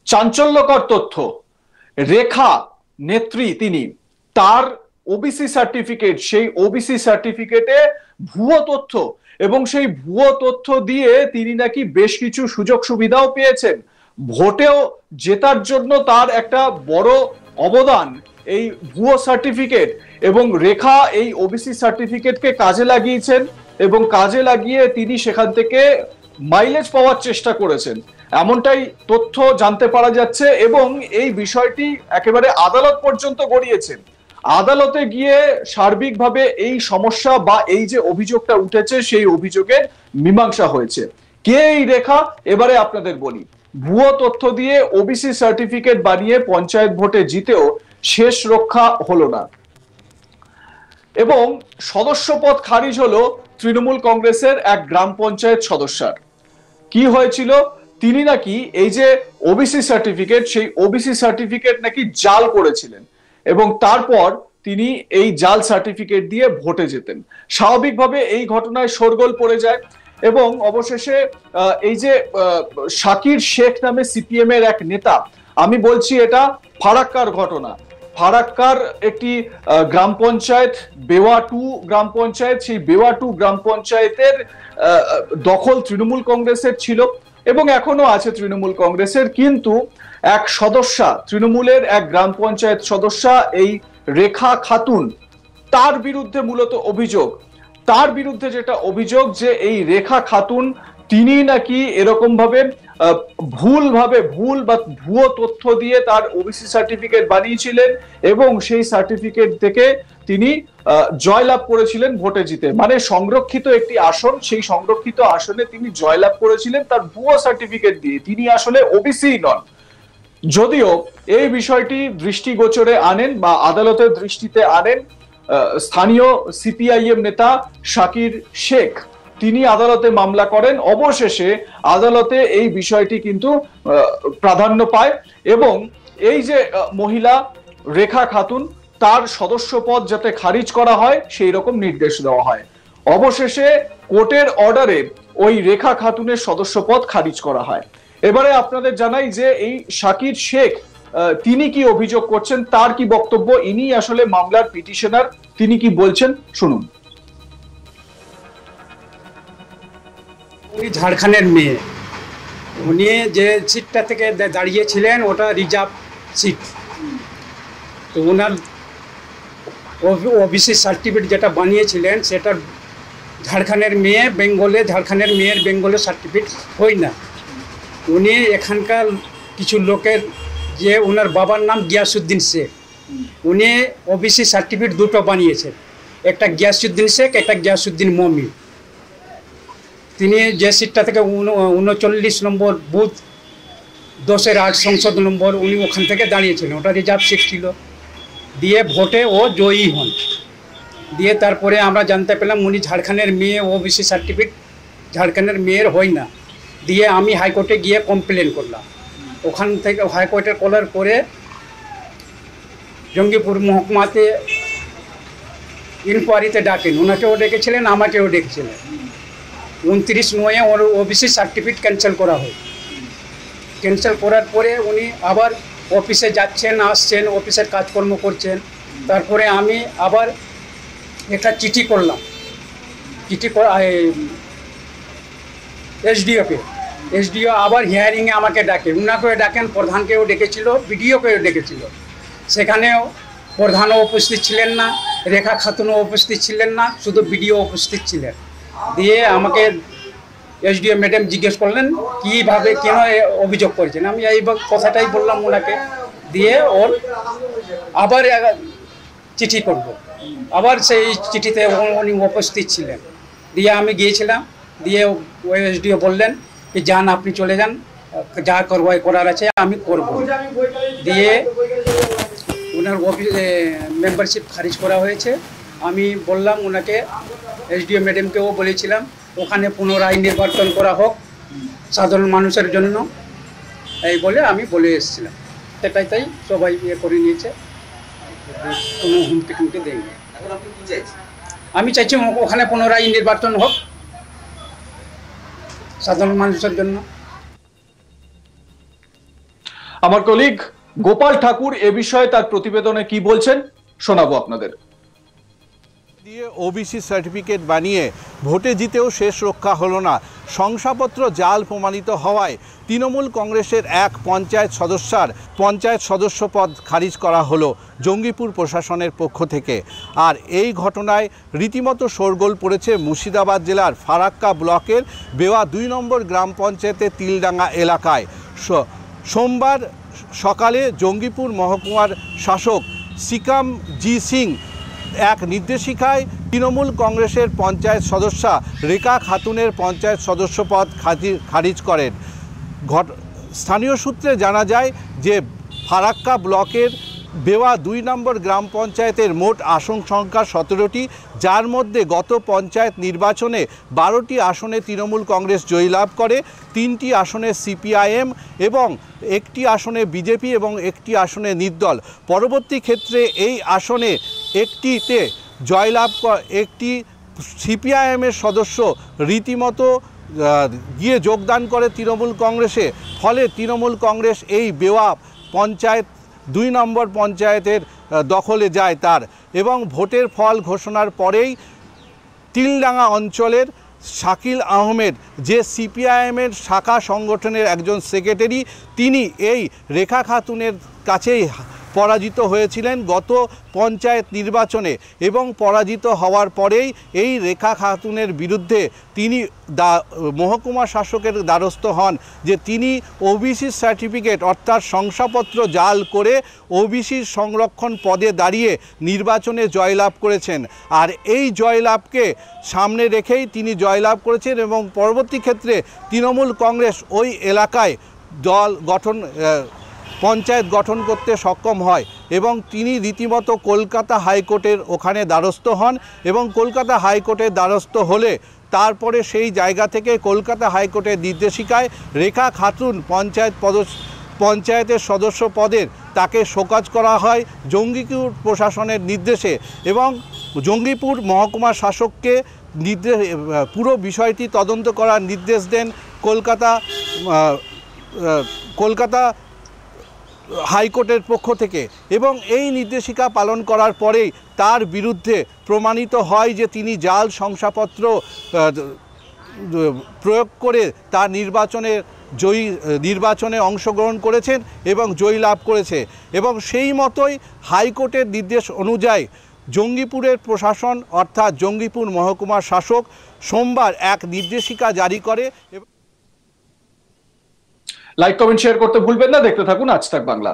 চাঞ্চল্যকর তথ্য, রেখা নেত্রী তিনি, তার ওবিসি সার্টিফিকেট, সেই ওবিসি সার্টিফিকেটে ভুয়ো তথ্য, এবং সেই ভুয়ো তথ্য দিয়ে তিনি নাকি বেশ কিছু সুযোগ সুবিধাও পেয়েছেন। ভোটেও জেতার জন্য তার একটা বড় অবদান এই ভুয়ো সার্টিফিকেট, এবং রেখা এই ওবিসি সার্টিফিকেটকে কাজে লাগিয়েছেন, এবং কাজে লাগিয়ে তিনি সেখান থেকে মাইলেজ পাওয়ার চেষ্টা করেছেন, এমনটাই তথ্য জানতে পারা যাচ্ছে। এবং এই বিষয়টি একেবারে আদালত পর্যন্ত গড়িয়েছে। আদালতে গিয়ে সার্বিকভাবে এই সমস্যা বা এই যে অভিযোগটা উঠেছে সেই অভিযোগের মীমাংসা হয়েছে। কে এই রেখা, এবারে আপনাদের বলি। ভুয়ো তথ্য দিয়ে ওবিসি সার্টিফিকেট বানিয়ে পঞ্চায়েত ভোটে জিতেও শেষ রক্ষা হলো না, এবং সদস্য পদ খারিজ হলো তৃণমূল কংগ্রেসের এক গ্রাম পঞ্চায়েত সদস্যার। কি হয়েছিল, তিনি নাকি এই যে ওবিসি সার্টিফিকেট, সেই ওবিসি সার্টিফিকেট নাকি জাল করেছিলেন, এবং তারপর তিনি এই জাল সার্টিফিকেট দিয়ে ভোটে যেতেন। স্বাভাবিকভাবে এই ঘটনায় শোরগোল পড়ে যায়, এবং অবশেষে এই যে শাকির শেখ নামে সিপিএম এর এক নেতা, আমি বলছি এটা ফারাক্কার ঘটনা, ফারাক্কার একটি গ্রাম পঞ্চায়েত, বেওয়া টু গ্রাম পঞ্চায়েত, সেই বেওয়া টু গ্রাম পঞ্চায়েতের দখল তৃণমূল কংগ্রেসের ছিল এবং এখনো আছে তৃণমূল কংগ্রেসের। কিন্তু এক সদস্যা, তৃণমূলের এক গ্রাম পঞ্চায়েত সদস্যা এই রেখা খাতুন, তার বিরুদ্ধে মূলত অভিযোগ, তার বিরুদ্ধে যেটা অভিযোগ যে এই রেখা খাতুন তিনি নাকি এরকম ভাবে ভুল বা ভুয়ো তথ্য দিয়ে তার ওবিসি সার্টিফিকেট বানিয়েছিলেন, এবং সেই সার্টিফিকেট থেকে তিনি জয়লাভ করেছিলেন ভোটে জিতে। মানে সংরক্ষিত একটি আসন, সেই সংরক্ষিত আসনে তিনি জয়লাভ করেছিলেন তার ভুয়ো সার্টিফিকেট দিয়ে। তিনি আসলে ওবিসি নন। যদিও এই বিষয়টি দৃষ্টিগোচরে আনেন বা আদালতের দৃষ্টিতে আনেন স্থানীয় সিপিআইএম নেতা শাকির শেখ, তিনি আদালতে মামলা করেন। অবশেষে আদালতে এই বিষয়টি কিন্তু প্রাধান্য পায়, এবং এই যে মহিলা রেখা খাতুন, তার সদস্য পদ যাতে খারিজ করা হয় সেই রকম নির্দেশ দেওয়া হয়। অবশেষে কোর্টের অর্ডারে ওই রেখা খাতুনের সদস্য পদ খারিজ করা হয়। এবারে আপনাদের জানাই যে এই শাকির শেখ তিনি কি অভিযোগ করছেন, তার কি বক্তব্য, ইনি আসলে মামলার পিটিশনার, তিনি কি বলছেন শুনুন। উনি ঝাড়খণ্ডের মেয়ে, উনি যে সিটটা থেকে দাঁড়িয়েছিলেন ওটা রিজার্ভ সিট, তো ওনার ওবিসি সার্টিফিকেট যেটা বানিয়েছিলেন সেটা ঝাড়খণ্ডের মেয়ে বেঙ্গলে, ঝাড়খণ্ডের মেয়ের বেঙ্গলে সার্টিফিকেট হয় না। উনি এখানকার কিছু লোকের, যে ওনার বাবার নাম গিয়াসউদ্দিন শেখ, উনি ওবিসি সার্টিফিকেট দুটো বানিয়েছেন, একটা গিয়াসউদ্দিন শেখ, একটা গিয়াসউদ্দিন মমি। তিনি যে সিটটা থেকে 39 নম্বর বুথ 10-8 সংসদ নম্বর, উনি ওখান থেকে দাঁড়িয়েছিলেন, ওটা রিজার্ভ সিট ছিল। দিয়ে ভোটে ও জয়ী হন। দিয়ে তারপরে আমরা জানতে পেলাম উনি ঝাড়খণ্ডের মেয়ে, ওবিসি সার্টিফিকেট ঝাড়খণ্ডের মেয়ের হয় না। দিয়ে আমি হাইকোর্টে গিয়ে কমপ্লেন করলাম। ওখান থেকে হাইকোর্টে করার পরে জঙ্গিপুর মহকুমাতে ইনকোয়ারিতে ডাকেন, ওনাকেও ডেকেছিলেন, আমাকেও ডেকেছিলেন। 29/9 ওর ওবিসি সার্টিফিকেট ক্যান্সেল করা হয়। ক্যান্সেল করার পরে উনি আবার অফিসে যাচ্ছেন, আসছেন, অফিসের কাজকর্ম করছেন। তারপরে আমি আবার একটা চিঠি করলাম, চিঠি এসডিও আবার হিয়ারিংয়ে আমাকে ডাকে, উনাকেও ডাকেন, প্রধানকেও ডেকেছিল, বিডিওকেও ডেকেছিল। সেখানেও প্রধানও উপস্থিত ছিলেন না, রেখা খাতুনও উপস্থিত ছিলেন না, শুধু বিডিও উপস্থিত ছিলেন। দিয়ে আমাকে এসডিও ম্যাডাম জিজ্ঞেস করলেন কীভাবে কেন অভিযোগ করেছেন, আমি এই কথাটাই বললাম ওনাকে। দিয়ে ওর আবার চিঠি করব, আবার সেই চিঠিতে উনি উপস্থিত ছিলেন। দিয়ে আমি গিয়েছিলাম, দিয়ে ওই এসডিও বললেন কি যান, আপনি চলে যান, যা করার আছে আমি করব। দিয়ে ওনার অফিসে মেম্বারশিপ খারিজ করা হয়েছে। আমি বললাম ওনাকে, এসডিও ম্যাডামকেও বলেছিলাম ওখানে পুনরায় নির্বাচন করা হোক সাধারণ মানুষের জন্য, এই বলে আমি বলে এসেছিলাম। তাই সবাই করে নিয়েছে, কোনো হুমকি টুমকি দেয়নি। আমি চাইছি ওখানে পুনরায় নির্বাচন হোক সাধারণ মানুষের জন্য। আমার কলিগ গোপাল ঠাকুর এ বিষয়ে তার প্রতিবেদনে কি বলছেন শোনাবো আপনাদের। দিয়ে ওবিসি সার্টিফিকেট বানিয়ে ভোটে জিতেও শেষ রক্ষা হলো না। শংসাপত্র জাল প্রমাণিত হওয়ায় তৃণমূল কংগ্রেসের এক পঞ্চায়েত সদস্য পদ খারিজ করা হলো জঙ্গিপুর প্রশাসনের পক্ষ থেকে। আর এই ঘটনায় রীতিমতো শোরগোল পড়েছে মুর্শিদাবাদ জেলার ফারাক্কা ব্লকের বেওয়া ২ নম্বর গ্রাম পঞ্চায়েতের তিলডাঙ্গা এলাকায়। সোমবার সকালে জঙ্গিপুর মহকুমার শাসক সিকাম জি সিং এক নির্দেশিকায় তৃণমূল কংগ্রেসের পঞ্চায়েত সদস্যা রেখা খাতুনের পঞ্চায়েত সদস্য পদ খারিজ করেন। স্থানীয় সূত্রে জানা যায় যে ফারাক্কা ব্লকের বেওয়া ২ নম্বর গ্রাম পঞ্চায়েতের মোট আসন সংখ্যা ১৭টি, যার মধ্যে গত পঞ্চায়েত নির্বাচনে ১২টি আসনে তৃণমূল কংগ্রেস জয়লাভ করে, 3টি আসনে সিপিআইএম এবং 1টি আসনে বিজেপি এবং 1টি আসনে নির্দল। পরবর্তী ক্ষেত্রে এই আসনে একটিতে জয়লাভ একটি সিপিআইএমের সদস্য রীতিমতো গিয়ে যোগদান করে তৃণমূল কংগ্রেসে। ফলে তৃণমূল কংগ্রেস এই বেওয়া পঞ্চায়েত ২ নম্বর পঞ্চায়েতের দখলে যায় তার, এবং ভোটের ফল ঘোষণার পরেই তিলডাঙ্গা অঞ্চলের শাকিল আহমেদ, যে সিপিআইএমের শাখা সংগঠনের একজন সেক্রেটারি, তিনি এই রেখা খাতুনের কাছেই পরাজিত হয়েছিলেন গত পঞ্চায়েত নির্বাচনে, এবং পরাজিত হওয়ার পরেই এই রেখা খাতুনের বিরুদ্ধে তিনি মহকুমা শাসকের দ্বারস্থ হন যে তিনি ওবিসি সার্টিফিকেট অর্থাৎ শংসাপত্র জাল করে ওবিসির সংরক্ষণ পদে দাঁড়িয়ে নির্বাচনে জয়লাভ করেছেন। আর এই জয়লাভকে সামনে রেখেই তিনি জয়লাভ করেছেন এবং পরবর্তী ক্ষেত্রে তৃণমূল কংগ্রেস ওই এলাকায় পঞ্চায়েত গঠন করতে সক্ষম হয় এবং তিনি রীতিমতো কলকাতা হাইকোর্টের ওখানে দ্বারস্থ হন, এবং কলকাতা হাইকোর্টের দ্বারস্থ হলে তারপরে সেই জায়গা থেকে কলকাতা হাইকোর্টের নির্দেশিকায় রেখা খাতুন পঞ্চায়েতের সদস্য পদের তাকে শোকজ করা হয় জঙ্গিপুর প্রশাসনের নির্দেশে, এবং জঙ্গিপুর মহকুমা শাসককে পুরো বিষয়টি তদন্ত করার নির্দেশ দেন কলকাতা হাইকোর্টের পক্ষ থেকে। এবং এই নির্দেশিকা পালন করার পরেই তার বিরুদ্ধে প্রমাণিত হয় যে তিনি জাল শংসাপত্র প্রয়োগ করে তার নির্বাচনে অংশগ্রহণ করেছেন এবং জয়ী লাভ করেছে। এবং সেই মতোই হাইকোর্টের নির্দেশ অনুযায়ী জঙ্গিপুরের প্রশাসন অর্থাৎ জঙ্গিপুর মহকুমার শাসক সোমবার এক নির্দেশিকা জারি করে। লাইক কমেন্ট শেয়ার করতে ভুলবেন না। দেখতে থাকুন আজ তাক বাংলা।